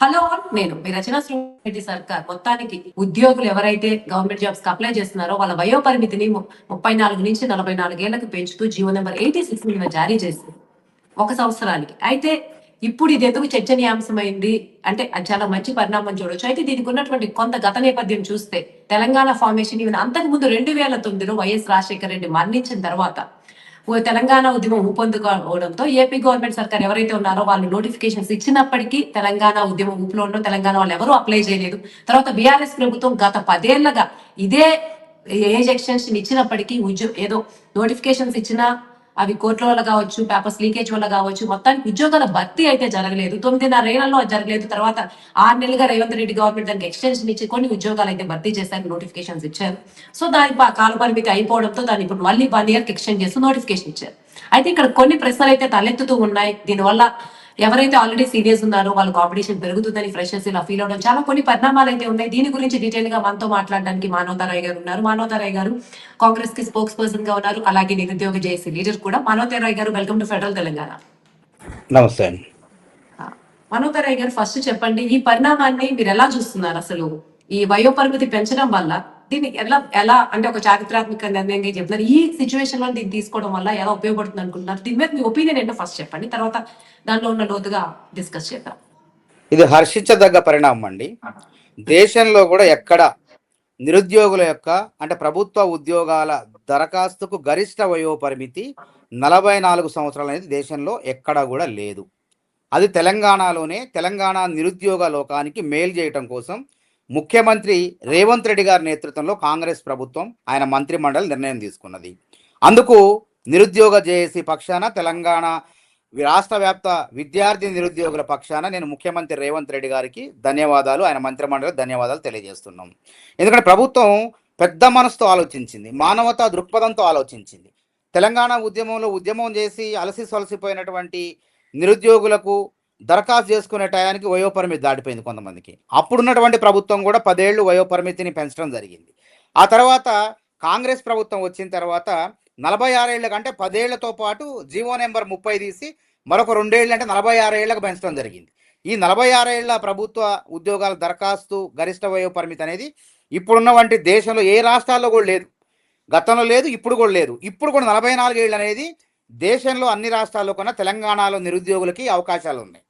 Hello నేను మీ రచన రెడ్డి సర్కార్ మొత్తానికి ఉద్యోగులు ఎవరైతే గవర్నమెంట్ జాబ్స్ కి అప్లై చేస్తున్నారో వాళ్ళ వయో పరిమితిని 34 నుంచి 44 ఏళ్లకు పెంచుతూ జీవో నెంబర్ 86 మీద జారీ చేసింది 1 సంవత్సరానికి. అయితే ఇప్పుడు ఇది ఎందుకు చర్చనీయాంశమైంది అంటే అది చాలా మంచి పరిణామం చూడొచ్చు. అయితే దీనికి ఉన్నటువంటి కొంత గత నేపథ్యం చూస్తే తెలంగాణ ఫార్మేషన్ ఈవెన్ అంతకుముందు 2009లో వైఎస్ రాజశేఖర రెడ్డి మరణించిన తర్వాత తెలంగాణ ఉద్యమం ఊపందుకోవడంతో ఏపీ గవర్నమెంట్ సర్కార్ ఎవరైతే ఉన్నారో వాళ్ళు నోటిఫికేషన్స్ ఇచ్చినప్పటికీ తెలంగాణ ఉద్యమం ఊపులో ఉన్న తెలంగాణ వాళ్ళు ఎవరు అప్లై చేయలేదు. తర్వాత బీఆర్ఎస్ ప్రభుత్వం గత 10 ఏళ్లగా ఇదే ఏజ్ ఎక్స్టెన్షన్ ఇచ్చినప్పటికీ ఏదో నోటిఫికేషన్స్ ఇచ్చినా అవి కోర్టుల వల్ల కావచ్చు, పేపర్స్ లీకేజ్ వల్ల కావచ్చు, మొత్తానికి ఉద్యోగాల భర్తీ అయితే జరగలేదు. 9.5 ఏళ్లలో జరగలేదు. తర్వాత 6 నెలలుగా రేవంత్ రెడ్డి గవర్నమెంట్ దానికి ఎక్స్టెన్షన్ ఇచ్చి కొన్ని ఉద్యోగాలు అయితే భర్తీ చేశారు, నోటిఫికేషన్స్ ఇచ్చారు. సో దాని కాల పరిమితి అయిపోవడంతో దాన్ని ఇప్పుడు మళ్ళీ 1 ఇయర్కి ఎక్స్టెండ్ చేస్తూ నోటిఫికేషన్ ఇచ్చారు. అయితే ఇక్కడ కొన్ని ప్రశ్నలు అయితే తలెత్తుతూ ఉన్నాయి. దీనివల్ల ఎవరైతే ఆల్రెడీ సీనియర్స్ ఉన్నారో వాళ్ళ కాంపిటీషన్ పెరుగుతుందని ఫ్రెషర్స్ ఇలా ఫీల్ అవడం చాలా కొన్ని పరిణామాలు అయితే ఉన్నాయి. దీని గురించి డీటెయిల్ గా మనతో మాట్లాడడానికి మానవతారాయ్ గారు ఉన్నారు. మానవతారాయ్ గారు కాంగ్రెస్ కి స్పోక్స్ పర్సన్ గా ఉన్నారు, అలాగే నిరుద్యోగ జేఏసీ లీడర్ కూడా. మానవతారాయ్ గారు, వెల్కమ్ టు ఫెడరల్ తెలంగాణ. నమస్తే అండి. మానవతారాయ్ గారు, ఫస్ట్ చెప్పండి, ఈ పరిణామాన్ని మీరు ఎలా చూస్తున్నారు? అసలు ఈ వయో పరిమితి పెంచడం వల్ల దీన్ని ఎలా అంటే ఒక చారిత్రాత్మక నిర్ణయంగా చెప్తున్నారు, ఈ సిచ్యువేషన్ లో దీన్ని తీసుకోవడం వల్ల ఎలా ఉపయోగపడుతుంది అనుకుంటున్నారు? దీని మీద మీ ఒపీనియన్ ఏంటో ఫస్ట్ చెప్పండి, తర్వాత దానిలో ఉన్న లోతుగా డిస్కస్ చేద్దాం. ఇది హర్షించదగ్గ పరిణామం అండి. దేశంలో కూడా ఎక్కడ నిరుద్యోగుల యొక్క అంటే ప్రభుత్వ ఉద్యోగాల దరఖాస్తుకు గరిష్ట వయో పరిమితి 44 సంవత్సరాలు అనేది దేశంలో ఎక్కడా కూడా లేదు. అది తెలంగాణలోనే తెలంగాణ నిరుద్యోగ లోకానికి మేలు చేయటం కోసం ముఖ్యమంత్రి రేవంత్ రెడ్డి గారి నేతృత్వంలో కాంగ్రెస్ ప్రభుత్వం ఆయన మంత్రిమండలి నిర్ణయం తీసుకున్నది. అందుకు నిరుద్యోగ జేఏసీ పక్షాన తెలంగాణ రాష్ట్ర వ్యాప్త విద్యార్థి నిరుద్యోగుల పక్షాన నేను ముఖ్యమంత్రి రేవంత్ రెడ్డి గారికి ధన్యవాదాలు, ఆయన మంత్రిమండలి ధన్యవాదాలు తెలియజేస్తున్నాం. ఎందుకంటే ప్రభుత్వం పెద్ద మనసుతో ఆలోచించింది, మానవతా దృక్పథంతో ఆలోచించింది. తెలంగాణ ఉద్యమం చేసి అలసి సొలసిపోయినటువంటి నిరుద్యోగులకు దరఖాస్తు చేసుకునే టయానికి వయోపరిమితి దాటిపోయింది కొంతమందికి. అప్పుడున్నటువంటి ప్రభుత్వం కూడా 10 ఏళ్ళు వయోపరిమితిని పెంచడం జరిగింది. ఆ తర్వాత కాంగ్రెస్ ప్రభుత్వం వచ్చిన తర్వాత 46 ఏళ్ళ కంటే 10 ఏళ్లతో పాటు జీవో నెంబర్ 30 తీసి మరొక 2 ఏళ్ళు అంటే 46 ఏళ్లకు పెంచడం జరిగింది. ఈ 46 ఏళ్ల ప్రభుత్వ ఉద్యోగాల దరఖాస్తు గరిష్ట వయో పరిమితి అనేది ఇప్పుడున్న వంటి దేశంలో ఏ రాష్ట్రాల్లో కూడా లేదు, గతంలో లేదు, ఇప్పుడు కూడా లేదు. ఇప్పుడు కూడా 44 ఏళ్ళు అనేది దేశంలో అన్ని రాష్ట్రాల్లో కన్నా తెలంగాణలో నిరుద్యోగులకి అవకాశాలు ఉన్నాయి.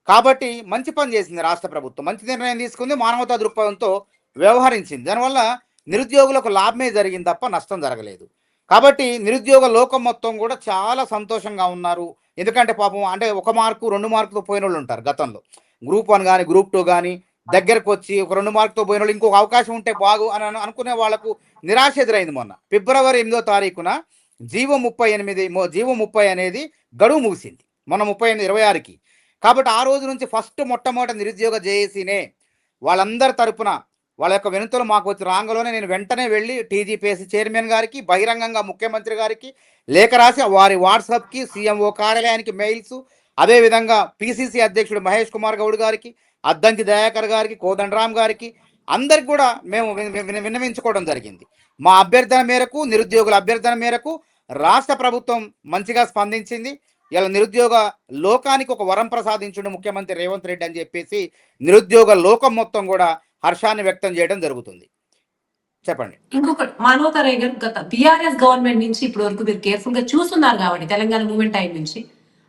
కాబట్టి మంచి పని చేసింది రాష్ట్ర ప్రభుత్వం, మంచి నిర్ణయం తీసుకుంది, మానవతా దృక్పథంతో వ్యవహరించింది. దానివల్ల నిరుద్యోగులకు లాభమే జరిగింది తప్ప నష్టం జరగలేదు. కాబట్టి నిరుద్యోగ లోకం మొత్తం కూడా చాలా సంతోషంగా ఉన్నారు. ఎందుకంటే పాపం అంటే 1 మార్కు 2 మార్కుతో పోయిన వాళ్ళు ఉంటారు గతంలో. గ్రూప్ 1 కానీ గ్రూప్ 2 కానీ దగ్గరకు వచ్చి ఒక 2 మార్కుతో పోయిన వాళ్ళు ఇంకొక అవకాశం ఉంటే బాగు అని అనుకునే వాళ్లకు నిరాశ ఎదురైంది. మొన్న ఫిబ్రవరి 8వ తారీఖున జీవో 30 అనేది గడువు ముగిసింది, మొన్న 26కి. కాబట్టి ఆ రోజు నుంచి మొట్టమొదటి నిరుద్యోగ జేఏసీనే వాళ్ళందరి తరపున వాళ్ళ యొక్క వినతులు మాకు వచ్చి రాంగలోనే నేను వెంటనే వెళ్ళి టీజీపీఎస్సీ చైర్మన్ గారికి బహిరంగంగా ముఖ్యమంత్రి గారికి లేఖ రాసి వారి వాట్సాప్కి, సీఎంఓ కార్యాలయానికి మెయిల్స్, అదేవిధంగా పిసిసి అధ్యక్షుడు మహేష్ కుమార్ గౌడ్ గారికి, అద్దంకి దయాకర్ గారికి, కోదండరామ్ గారికి అందరికి కూడా మేము విన్నవించుకోవడం జరిగింది. మా అభ్యర్థన మేరకు, నిరుద్యోగుల అభ్యర్థన మేరకు రాష్ట్ర ప్రభుత్వం మంచిగా స్పందించింది. ఇలా నిరుద్యోగ లోకానికి ఒక వరం ప్రసాదించుండు ముఖ్యమంత్రి రేవంత్ రెడ్డి అని చెప్పేసి నిరుద్యోగ లోకం మొత్తం కూడా హర్షాన్ని వ్యక్తం చేయడం జరుగుతుంది. చెప్పండి. ఇంకొకటి మానవతారాయ్ గారు, గత బీఆర్ఎస్ గవర్నమెంట్ నుంచి ఇప్పుడు వరకు మీరు కేర్ఫుల్ గా చూస్తున్నారు కాబట్టి తెలంగాణ మూవ్మెంట్ టైం నుంచి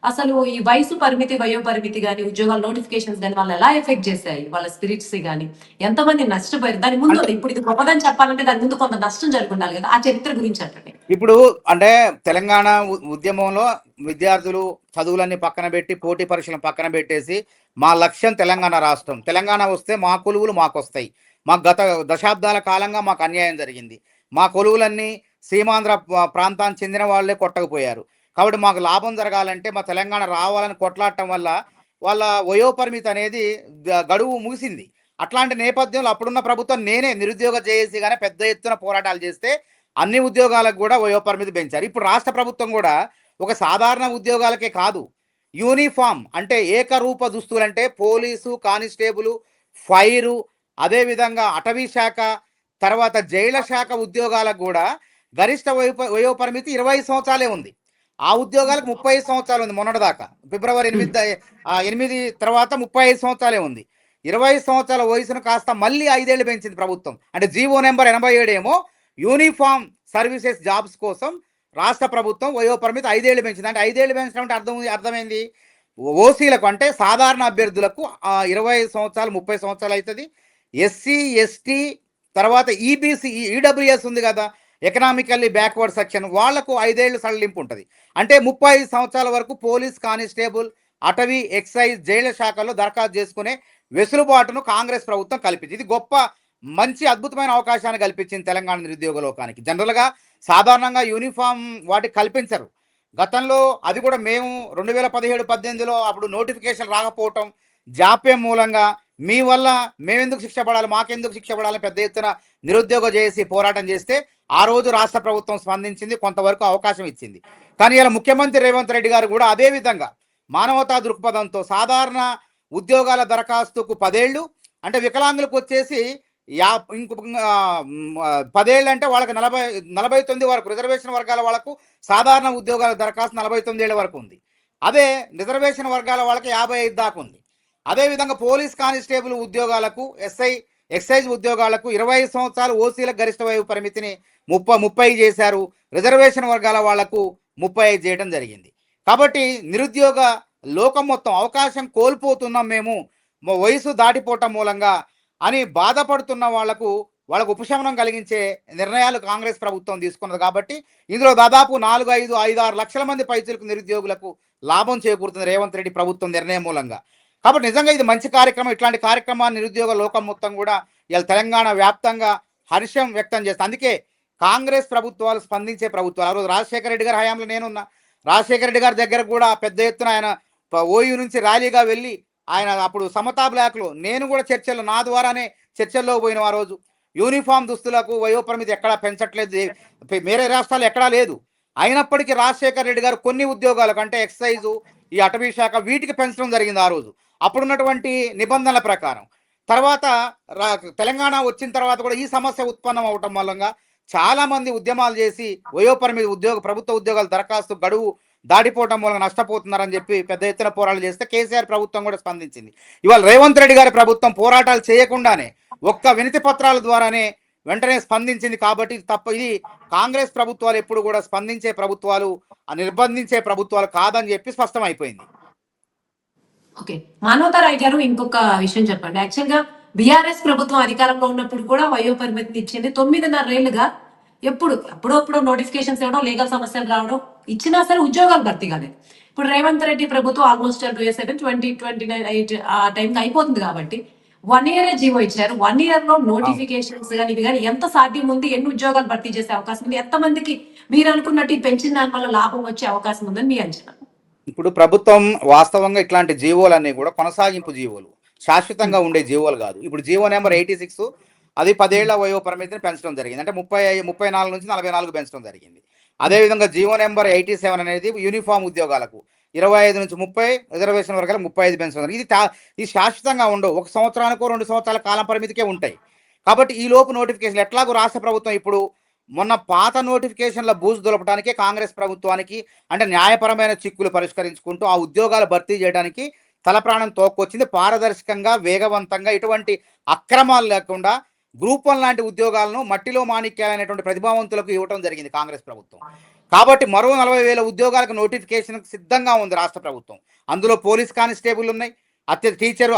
అసలు ఈ వయసు పరిమితి, వయో పరిమితి కానీ ఉద్యోగాల నోటిఫికేషన్స్ కానీ వాళ్ళు ఎలా ఎఫెక్ట్ చేశాయి, వాళ్ళ స్పిరిట్స్ కానీ ఎంతమంది నష్టపోయారు? దాని ముందు ఇప్పుడు ఇది గొప్పదని చెప్పాలంటే దాని ముందు కొంత నష్టం జరుగుండాలి కదా, ఆ చరిత్ర గురించి అంటే. ఇప్పుడు అంటే తెలంగాణ ఉద్యమంలో విద్యార్థులు చదువులన్నీ పక్కన పెట్టి పోటీ పరీక్షలను పక్కన పెట్టేసి మా లక్ష్యం తెలంగాణ రాష్ట్రం, తెలంగాణ వస్తే మా కొలువులు మాకు వస్తాయి, మాకు గత దశాబ్దాల కాలంగా మాకు అన్యాయం జరిగింది, మా కొలువులన్నీ సీమాంధ్ర ప్రాంతానికి చెందిన వాళ్ళే కొట్టకపోయారు, కాబట్టి మాకు లాభం జరగాలంటే మా తెలంగాణ రావాలని కొట్లాడటం వల్ల వాళ్ళ వయోపరిమితి అనేది గడువు ముగిసింది. అట్లాంటి నేపథ్యంలో అప్పుడున్న ప్రభుత్వం నేనే నిరుద్యోగ జేఏసీ గానే పెద్ద ఎత్తున పోరాటాలు చేస్తే అన్ని ఉద్యోగాలకు కూడా వయోపరిమితి పెంచారు. ఇప్పుడు రాష్ట్ర ప్రభుత్వం కూడా ఒక సాధారణ ఉద్యోగాలకే కాదు, యూనిఫామ్ అంటే ఏకరూప దుస్తులు అంటే పోలీసు, కానిస్టేబుల్, ఫైరు, అదేవిధంగా అటవీ శాఖ, తర్వాత జైళ్ల శాఖ ఉద్యోగాలకు కూడా గరిష్ట వయోపరిమితి 20 సంవత్సరాలే ఉంది. ఆ ఉద్యోగాలకు 35 సంవత్సరాలు ఉంది. మొన్నటిదాకా ఫిబ్రవరి 8 తర్వాత 35 సంవత్సరాలే ఉంది. 20 సంవత్సరాల వయసును కాస్త మళ్ళీ 5 ఏళ్ళు పెంచింది ప్రభుత్వం. అంటే జీవో నెంబర్ 87 ఏమో యూనిఫామ్ సర్వీసెస్ జాబ్స్ కోసం రాష్ట్ర ప్రభుత్వం వయోపరిమితి 5 ఏళ్ళు పెంచింది. అంటే 5 ఏళ్ళు పెంచడం అంటే అర్థమైంది ఓసీలకు, అంటే సాధారణ అభ్యర్థులకు 25 సంవత్సరాలు 30 సంవత్సరాలు అవుతుంది. ఎస్సీ ఎస్టీ తర్వాత ఈబీసీ ఈడబ్ల్యూఎస్ ఉంది కదా, ఎకనామికల్లీ బ్యాక్వర్డ్ సెక్షన్, వాళ్లకు 5 ఏళ్ళు సడలింపు ఉంటుంది. అంటే 35 సంవత్సరాల వరకు పోలీస్ కానిస్టేబుల్, అటవీ, ఎక్సైజ్, జైళ్ల శాఖల్లో దరఖాస్తు చేసుకునే వెసులుబాటును కాంగ్రెస్ ప్రభుత్వం కల్పించింది. ఇది గొప్ప మంచి అద్భుతమైన అవకాశాన్ని కల్పించింది తెలంగాణ నిరుద్యోగ లోకానికి. జనరల్గా సాధారణంగా యూనిఫామ్ వాటికి కల్పించరు. గతంలో అది కూడా మేము 2017-18లో అప్పుడు నోటిఫికేషన్ రాకపోవటం, జాప్యం మూలంగా మీ వల్ల మేమెందుకు శిక్ష పడాలి, మాకెందుకు శిక్ష పడాలని పెద్ద ఎత్తున నిరుద్యోగ చేసి పోరాటం చేస్తే ఆ రోజు రాష్ట్ర ప్రభుత్వం స్పందించింది, కొంతవరకు అవకాశం ఇచ్చింది. కానీ ఇలా ముఖ్యమంత్రి రేవంత్ రెడ్డి గారు కూడా అదే విధంగా మానవతా దృక్పథంతో సాధారణ ఉద్యోగాల దరఖాస్తుకు 10 ఏళ్ళు, అంటే వికలాంగులకు వచ్చేసి ఇంకొక 10 ఏళ్ళు, అంటే వాళ్ళకి 49 వరకు, రిజర్వేషన్ వర్గాల వాళ్ళకు సాధారణ ఉద్యోగాల దరఖాస్తు 49 ఏళ్ళ వరకు ఉంది. అదే రిజర్వేషన్ వర్గాల వాళ్ళకి 55 దాకా ఉంది. అదేవిధంగా పోలీస్ కానిస్టేబుల్ ఉద్యోగాలకు, ఎక్సైజ్ ఉద్యోగాలకు 20 సంవత్సరాలు ఓసీలకు గరిష్ట వయో పరిమితిని 30 చేశారు. రిజర్వేషన్ వర్గాల వాళ్లకు 35 చేయడం జరిగింది. కాబట్టి నిరుద్యోగ లోకం మొత్తం అవకాశం కోల్పోతున్నాం మేము వయసు దాటిపోవటం మూలంగా అని బాధపడుతున్న వాళ్ళకు ఉపశమనం కలిగించే నిర్ణయాలు కాంగ్రెస్ ప్రభుత్వం తీసుకున్నది. కాబట్టి ఇందులో దాదాపు 4-5-6 లక్షల మంది పైచిలకు నిరుద్యోగులకు లాభం చేకూరుతుంది రేవంత్ రెడ్డి ప్రభుత్వం నిర్ణయం మూలంగా. కాబట్టి నిజంగా ఇది మంచి కార్యక్రమం. ఇట్లాంటి కార్యక్రమాన్ని నిరుద్యోగ లోకం మొత్తం కూడా ఇలా తెలంగాణ వ్యాప్తంగా హర్షం వ్యక్తం చేస్తాను. అందుకే కాంగ్రెస్ ప్రభుత్వాలు స్పందించే ప్రభుత్వాలు. ఆ రోజు రాజశేఖర రెడ్డి గారి హయాంలో నేనున్నా. రాజశేఖర రెడ్డి గారి దగ్గర కూడా పెద్ద ఎత్తున ఆయన ఓయూ నుంచి ర్యాలీగా వెళ్ళి ఆయన అప్పుడు సమతా బ్లాక్లో నేను కూడా చర్చల్లో, నా ద్వారానే చర్చల్లో పోయిన ఆ రోజు యూనిఫామ్ దుస్తులకు వయోపరిమితి ఎక్కడా పెంచట్లేదు, వేరే రాష్ట్రాలు ఎక్కడా లేదు. అయినప్పటికీ రాజశేఖర రెడ్డి గారు కొన్ని ఉద్యోగాలకు, అంటే ఎక్సైజు, ఈ అటవీ శాఖ, వీటికి పెంచడం జరిగింది ఆ రోజు అప్పుడున్నటువంటి నిబంధనల ప్రకారం. తర్వాత తెలంగాణ వచ్చిన తర్వాత కూడా ఈ సమస్య ఉత్పన్నం అవటం మూలంగా చాలా మంది ఉద్యమాలు చేసి వయోపరిమితి ప్రభుత్వ ఉద్యోగాల దరఖాస్తు గడువు దాటిపోవటం మూలంగా నష్టపోతున్నారని చెప్పి పెద్ద ఎత్తున పోరాటాలు చేస్తే కేసీఆర్ ప్రభుత్వం కూడా స్పందించింది. ఇవాళ రేవంత్ రెడ్డి గారి ప్రభుత్వం పోరాటాలు చేయకుండానే ఒక్క వినతి పత్రాల ద్వారానే వెంటనే స్పందించింది. కాబట్టి ఇది కాంగ్రెస్ ప్రభుత్వాలు ఎప్పుడు కూడా స్పందించే ప్రభుత్వాలు, నిర్బంధించే ప్రభుత్వాలు కాదని చెప్పి స్పష్టమైపోయింది. ఓకే, మానవతా రాయ్ గారు ఇంకొక విషయం చెప్పండి. యాక్చువల్ గా బీఆర్ఎస్ ప్రభుత్వం అధికారంలో ఉన్నప్పుడు కూడా వయో పరిమితిని ఇచ్చింది. 9.5 ఏళ్లుగా అప్పుడప్పుడు నోటిఫికేషన్స్ ఇవ్వడం, లీగల్ సమస్యలు రావడం, ఇచ్చినా సరే ఉద్యోగాలు భర్తీ కాలేదు. ఇప్పుడు రేవంత్ రెడ్డి ప్రభుత్వం ఆల్మోస్ట్ 2027-2028 ఆ టైంకి అయిపోతుంది. కాబట్టి 1 ఇయర్ జీవో ఇచ్చారు. 1 ఇయర్ లో నోటిఫికేషన్స్ కానీ ఇవి కానీ ఎంత సాధ్యం ఉంది, ఎన్ని ఉద్యోగాలు భర్తీ చేసే అవకాశం ఉంది, ఎంతమందికి మీరు అనుకున్నట్టు పెంచిన దాని వల్ల లాభం వచ్చే అవకాశం ఉందని మీ అంచనా? ఇప్పుడు ప్రభుత్వం వాస్తవంగా ఇట్లాంటి జీవోలన్నీ కూడా కొనసాగింపు జీవోలు, శాశ్వతంగా ఉండే జీవోలు కాదు. ఇప్పుడు జీవో నెంబర్ 86 అది 10 ఏళ్ల వయో పరిమితిని పెంచడం జరిగింది. అంటే 34 నుంచి 44 పెంచడం జరిగింది. అదేవిధంగా జీవో నెంబర్ 87 అనేది యూనిఫామ్ ఉద్యోగాలకు 25 నుంచి 30, రిజర్వేషన్ వర్గాలకు 35 పెంచడం జరిగింది. ఇది శాశ్వతంగా ఉండవు, 1 సంవత్సరానికో 2 సంవత్సరాల కాలం పరిమితికే ఉంటాయి. కాబట్టి ఈ లోపు నోటిఫికేషన్ ఎట్లాగో రాష్ట్ర ప్రభుత్వం ఇప్పుడు మొన్న పాత నోటిఫికేషన్ల బూజు దులపడానికే కాంగ్రెస్ ప్రభుత్వానికి, అంటే న్యాయపరమైన చిక్కులు పరిష్కరించుకుంటూ ఆ ఉద్యోగాలు భర్తీ చేయడానికి తల ప్రాణం తోక్కొచ్చింది. పారదర్శకంగా, వేగవంతంగా, ఎటువంటి అక్రమాలు లేకుండా గ్రూప్ 1 లాంటి ఉద్యోగాలను మట్టిలో మాణిక్యాలనేటువంటి ప్రతిభావంతులకు ఇవ్వడం జరిగింది కాంగ్రెస్ ప్రభుత్వం. కాబట్టి మరో 40,000 ఉద్యోగాలకు నోటిఫికేషన్ సిద్ధంగా ఉంది రాష్ట్ర ప్రభుత్వం. అందులో పోలీస్ కానిస్టేబుల్ ఉన్నాయి,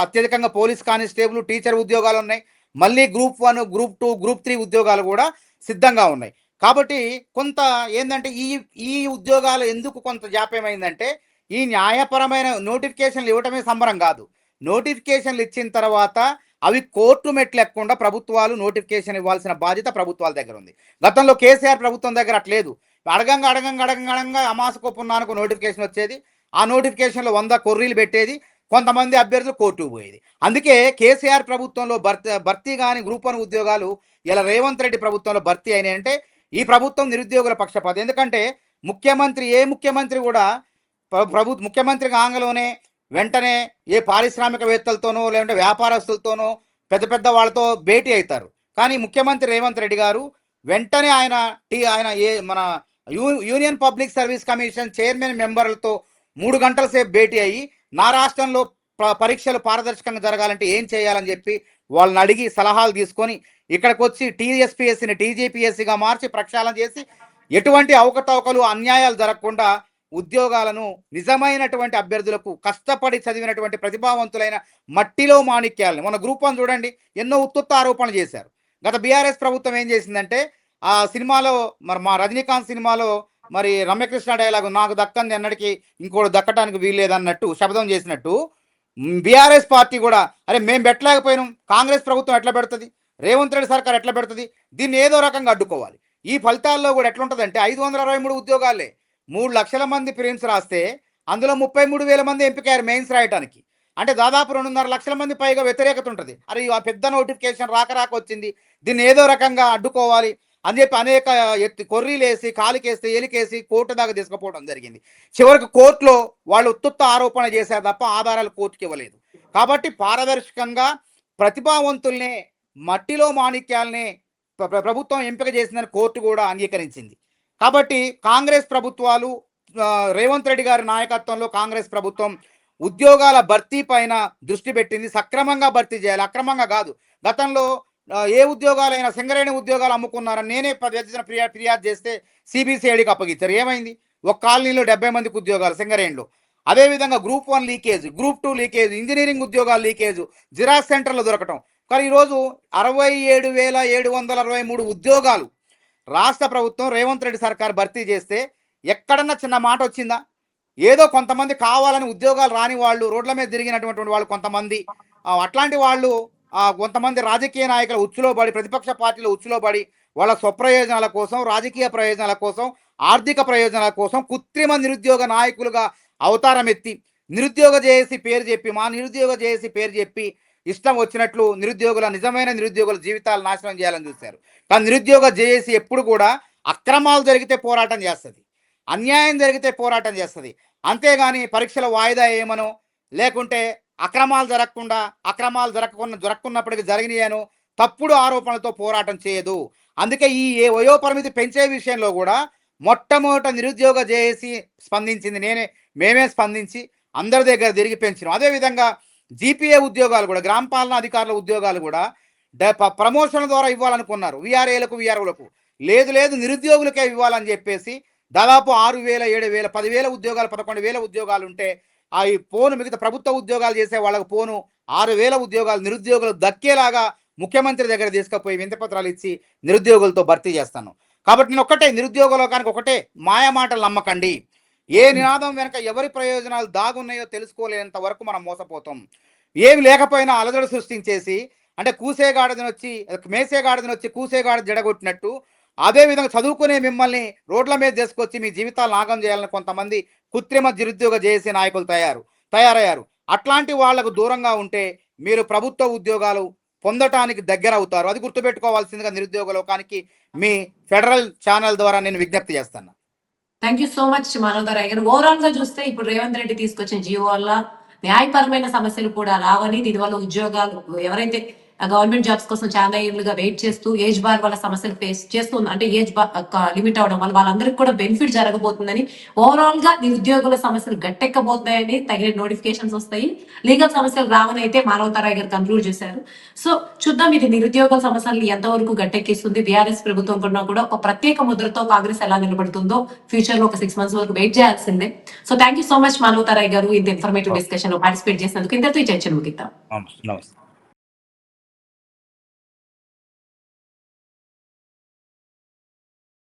అత్యధికంగా పోలీస్ కానిస్టేబుల్, టీచర్ ఉద్యోగాలు ఉన్నాయి. మళ్ళీ గ్రూప్ 1, గ్రూప్ 2, గ్రూప్ 3 ఉద్యోగాలు కూడా సిద్ధంగా ఉన్నాయి. కాబట్టి కొంత ఏంటంటే ఈ ఉద్యోగాలు ఎందుకు కొంత జాప్యమైందంటే, ఈ న్యాయపరమైన నోటిఫికేషన్లు ఇవ్వటమే సంబరం కాదు. నోటిఫికేషన్లు ఇచ్చిన తర్వాత అవి కోర్టు మెట్లు ఎక్కకుండా ప్రభుత్వాలు నోటిఫికేషన్ ఇవ్వాల్సిన బాధ్యత ప్రభుత్వాల దగ్గర ఉంది. గతంలో కేసీఆర్ ప్రభుత్వం దగ్గర అట్లేదు. అడగంగా అమాస కొప్పున్నానుకు నోటిఫికేషన్ వచ్చేది. ఆ నోటిఫికేషన్లో 100 కొర్రీలు పెట్టేది, కొంతమంది అభ్యర్థులు కోర్టుకు పోయేది. అందుకే కేసీఆర్ ప్రభుత్వంలో భర్తీ కాని గ్రూప్ 1 ఉద్యోగాలు ఇలా రేవంత్ రెడ్డి ప్రభుత్వంలో భర్తీ అయినాయి. అంటే ఈ ప్రభుత్వం నిరుద్యోగుల పక్షపాతం. ఎందుకంటే ఏ ముఖ్యమంత్రి కూడా ముఖ్యమంత్రి కాంగలోనే వెంటనే ఏ పారిశ్రామికవేత్తలతోనో లేదంటే వ్యాపారస్తులతోనో పెద్ద వాళ్ళతో భేటీ అవుతారు. కానీ ముఖ్యమంత్రి రేవంత్ రెడ్డి గారు వెంటనే ఆయన మన union public service commission chairman మెంబర్లతో 3 గంటల సేపు భేటీ అయ్యి, నా రాష్ట్రంలో పరీక్షలు పారదర్శకంగా జరగాలంటే ఏం చేయాలని చెప్పి వాళ్ళని అడిగి సలహాలు తీసుకొని ఇక్కడికి వచ్చి టీఎస్పీఎస్సీని టీజీపీఎస్సీగా మార్చి ప్రక్షాళన చేసి ఎటువంటి అవకతవకలు అన్యాయాలు జరగకుండా ఉద్యోగాలను నిజమైనటువంటి అభ్యర్థులకు కష్టపడి చదివినటువంటి ప్రతిభావంతులైన మట్టిలో మాణిక్యాలని మన గ్రూప్ 1 చూడండి ఎన్నో ఉత్తుత్త ఆరోపణలు చేశారు. గత బీఆర్ఎస్ ప్రభుత్వం ఏం చేసిందంటే ఆ సినిమాలో మరి మా రజనీకాంత్ సినిమాలో మరి రమ్యకృష్ణ డైలాగు నాకు దక్కంది ఎన్నటికీ ఇంకోటి దక్కడానికి వీల్లేదన్నట్టు శబ్దం చేసినట్టు బీఆర్ఎస్ పార్టీ కూడా అరే మేము పెట్టలేకపోయినాం, కాంగ్రెస్ ప్రభుత్వం ఎట్లా పెడుతుంది, రేవంత్ రెడ్డి సర్కార్ ఎట్లా పెడుతుంది, దీన్ని ఏదో రకంగా అడ్డుకోవాలి. ఈ ఫలితాల్లో కూడా ఎట్లుంటుందంటే 523 ఉద్యోగాలే 3 లక్షల మంది ప్రిలిమ్స్ రాస్తే అందులో 33,000 మంది ఎంపికయ్యారు మెయిన్స్ రాయడానికి. అంటే దాదాపు 2.5 లక్షల మంది పైగా వ్యతిరేకత ఉంటుంది. అరే ఆ పెద్ద నోటిఫికేషన్ రాక వచ్చింది, దీన్ని ఏదో రకంగా అడ్డుకోవాలి అని చెప్పి అనేక కొర్రీలేసి కాలికేసి ఎలికేసి కోర్టు దాకా తీసుకుపోవడం జరిగింది. చివరికి కోర్టులో వాళ్ళు ఉత్తుత్త ఆరోపణ చేశారు తప్ప ఆధారాలు కోర్టుకి ఇవ్వలేదు. కాబట్టి పారదర్శకంగా ప్రతిభావంతుల్నే మట్టిలో మాణిక్యాలనే ప్రభుత్వం ఎంపిక చేసిందని కోర్టు కూడా అంగీకరించింది. కాబట్టి కాంగ్రెస్ ప్రభుత్వాలు రేవంత్ రెడ్డి గారి నాయకత్వంలో కాంగ్రెస్ ప్రభుత్వం ఉద్యోగాల భర్తీ పైన దృష్టి పెట్టింది. సక్రమంగా భర్తీ చేయాలి, అక్రమంగా కాదు. గతంలో ఏ ఉద్యోగాలైనా సింగరేణి ఉద్యోగాలు అమ్ముకున్నారని నేనే ఫిర్యాదు చేస్తే సిబిసిఐడికి అప్పగించారు. ఏమైంది? ఒక కాలనీలో 70 మందికి ఉద్యోగాలు సింగరేణిలో. అదేవిధంగా group 1 leakage, group 2 leakage, engineering ఉద్యోగాలు లీకేజ్, జిరాక్స్ సెంటర్లు దొరకటం. కానీ ఈరోజు 67,763 ఉద్యోగాలు రాష్ట్ర ప్రభుత్వం రేవంత్ రెడ్డి సర్కార్ భర్తీ చేస్తే ఎక్కడన్నా చిన్న మాట వచ్చిందా? ఏదో కొంతమంది కావాలని ఉద్యోగాలు రాని వాళ్ళు రోడ్ల మీద తిరిగినటువంటి వాళ్ళు కొంతమంది, అట్లాంటి వాళ్ళు కొంతమంది రాజకీయ నాయకుల ఉచ్చులో పడి ప్రతిపక్ష పార్టీల ఉచ్చులో పడి వాళ్ళ స్వప్రయోజనాల కోసం, రాజకీయ ప్రయోజనాల కోసం, ఆర్థిక ప్రయోజనాల కోసం కృత్రిమ నిరుద్యోగ నాయకులుగా అవతారం ఎత్తి నిరుద్యోగ జేఏసీ పేరు చెప్పి మా నిరుద్యోగ జేఏసీ పేరు చెప్పి ఇష్టం వచ్చినట్లు నిజమైన నిరుద్యోగుల జీవితాలు నాశనం చేయాలని చూశారు. కానీ నిరుద్యోగ జేఏసీ ఎప్పుడు కూడా అక్రమాలు జరిగితే పోరాటం చేస్తుంది, అన్యాయం జరిగితే పోరాటం చేస్తుంది. అంతేగాని పరీక్షల వాయిదా ఏమనో లేకుంటే అక్రమాలు జరగకున్నప్పటికీ జరిగినాయనో తప్పుడు ఆరోపణలతో పోరాటం చేయదు. అందుకే ఈ వయోపరిమితి పెంచే విషయంలో కూడా మొట్టమొదట నిరుద్యోగ జేఏసీ స్పందించింది. మేమే స్పందించి అందరి దగ్గర తిరిగి పెంచినాం. అదేవిధంగా జీపీఏ ఉద్యోగాలు కూడా, గ్రామ పాలనా అధికారుల ఉద్యోగాలు కూడా ప్రమోషన్ల ద్వారా ఇవ్వాలనుకున్నారు వీఆర్ఏలకు వీఆర్ఓలకు. లేదు నిరుద్యోగులకే ఇవ్వాలని చెప్పేసి దాదాపు 6,000, 7,000, 10,000 ఉద్యోగాలు, 11,000 ఉద్యోగాలు ఉంటే ఈ పోను మిగతా ప్రభుత్వ ఉద్యోగాలు చేసే వాళ్ళకు పోను 6,000 ఉద్యోగాలు నిరుద్యోగులు దక్కేలాగా ముఖ్యమంత్రి దగ్గర తీసుకుపోయి వింతపత్రాలు ఇచ్చి నిరుద్యోగులతో భర్తీ చేస్తాను. కాబట్టి నేను ఒకటే, నిరుద్యోగ లోకానికి ఒకటే, మాయమాటలు నమ్మకండి. ఏ నినాదం వెనక ఎవరి ప్రయోజనాలు దాగున్నాయో తెలుసుకోలేనంత వరకు మనం మోసపోతాం. ఏమి లేకపోయినా అలజడి సృష్టించేసి, అంటే కూసేగాడిదని వచ్చి కూసేగాడి జడగొట్టినట్టు అదేవిధంగా చదువుకునే మిమ్మల్ని రోడ్ల మీద తీసుకొచ్చి మీ జీవితాలు నాగం చేయాలని కొంతమంది కృత్రిమ నిరుద్యోగ జేఏసీ నాయకులు తయారయ్యారు. అట్లాంటి వాళ్లకు దూరంగా ఉంటే మీరు ప్రభుత్వ ఉద్యోగాలు పొందటానికి దగ్గర అవుతారు. అది గుర్తుపెట్టుకోవాల్సిందిగా నిరుద్యోగ లోకానికి మీ ఫెడరల్ ఛానల్ ద్వారా నేను విజ్ఞప్తి చేస్తాను. థ్యాంక్ యూ సో మచ్ మనోధర్ గారు. ఓవరాల్ గా చూస్తే ఇప్పుడు రేవంత్ రెడ్డి తీసుకొచ్చిన జీవో వల్ల న్యాయపరమైన సమస్యలు కూడా రావని, దీనివల్ల ఉద్యోగాలు ఎవరైతే గవర్నమెంట్ జాబ్స్ కోసం చాలా ఏళ్ళుగా వెయిట్ చేస్తూ ఏజ్ బార్ వాళ్ళ సమస్యలు ఫేస్ చేస్తుంది, అంటే ఏజ్ బార్ లిమిట్ అవడం వల్ల వాళ్ళందరికీ కూడా బెనిఫిట్ జరగబోతుందని, ఓవరాల్ గా నిరుద్యోగుల సమస్యలు గట్టెక్కబోతున్నాయని, తగిన నోటిఫికేషన్స్ వస్తాయి, లీగల్ సమస్యలు రావని అయితే మానవతారాయ్ గారు కన్క్లూడ్ చేశారు. సో చూద్దాం ఇది నిరుద్యోగుల సమస్యలు ఎంతవరకు గట్టెక్కిస్తుంది. బీఆర్ఎస్ ప్రభుత్వం కన్నా కూడా ఒక ప్రత్యేక ముద్రతో కాంగ్రెస్ ఎలా నిలబడుతుందో ఫ్యూచర్ లో ఒక 6 months వరకు వెయిట్ చేయాల్సిందే. So thank you so much Manavatha Roy గారు ఇంత ఇన్ఫర్మేటివ్ డిస్కషన్ లో పార్టిసిపేట్ చేసినందుకు. ఇంతటితో ఈ చర్చను ముగిద్దాం. నమస్తే.